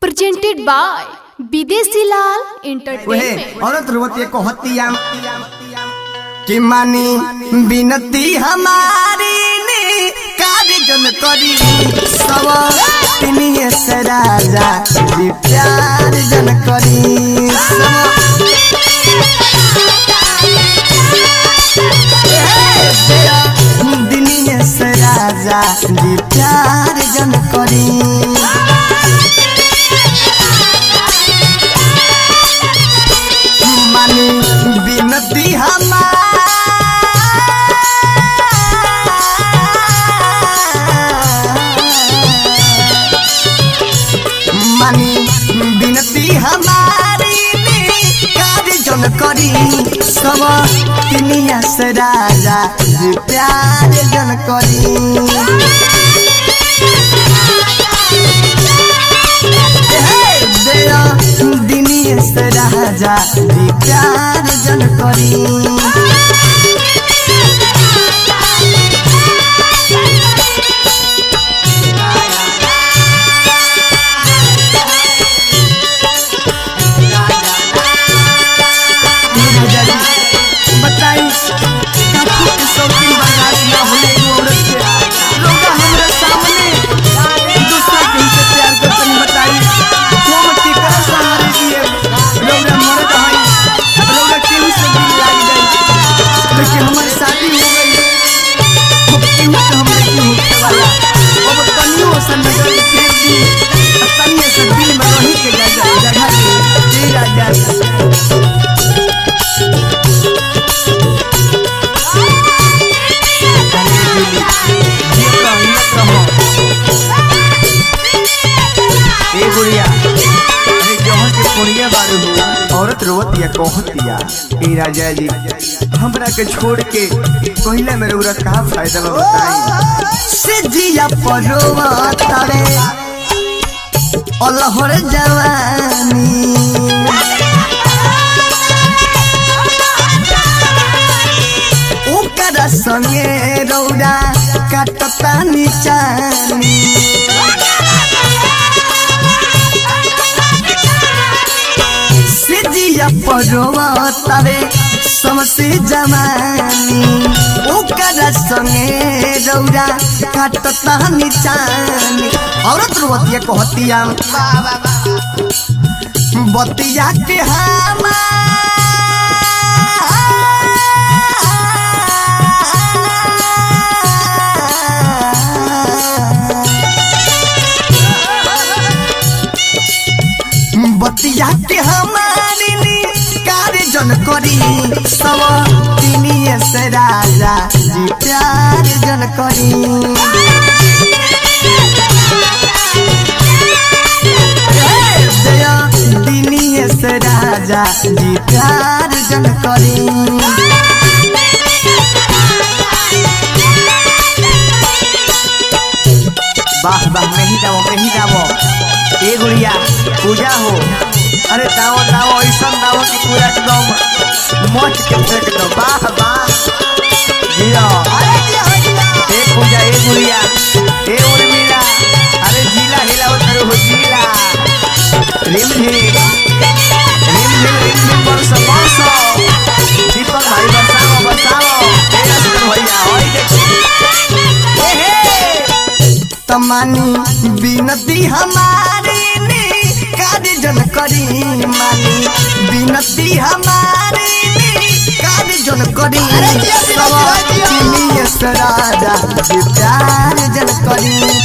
presented by विदेशी लाल entertainment. औरत रोते को हतिया कि मानी बिनती हमारी ने कार्यजन करी सब तिनिए से राजा जी प्यार जन करी दिनिए से राजा जी प्यार जन करी बिनती मानी बिनती हमारी कार्यजन करी सब तिनिया से राजा जी प्यार जन करी दिनिया से राजा जी प्यार जन करी औरत रोतिया कहतिया ए राजा जी हमरा के छोड़ के कहले मेरे उरा का फायदा बताई से जिया परोवा तारे अलहर जवानी ओकरा संगे रौदा काटता निचानी परोवा तारे समसे जमानी ओकरा संगे रौदा काटता निचानी औरत रोतिया कहतिया बतिया के बतिया के हमारी कार्यजन करी सब तिनिए से राजा जी प्यार जन करी दिनिए से राजा जी प्यार जन करी वाह वाह नहीं दावो ए गुड़िया पूजा हो अरे दावो दावो ऐसा दावो की पूरा एकदम मच के फेंक दो वाह वाह जिया ए पूजा ए गुड़िया ए उर्मिला अरे जिला हिलाओ करो हो जिला रिम झिम बरस दीपक भाई बरसाओ ए रसगन भैया ओए देखो तमानी बिनती हमारी कार्यजन करी मानी बिनती हमारी कार्यजन करी सब तिनिए से राजा जी प्यार जन करी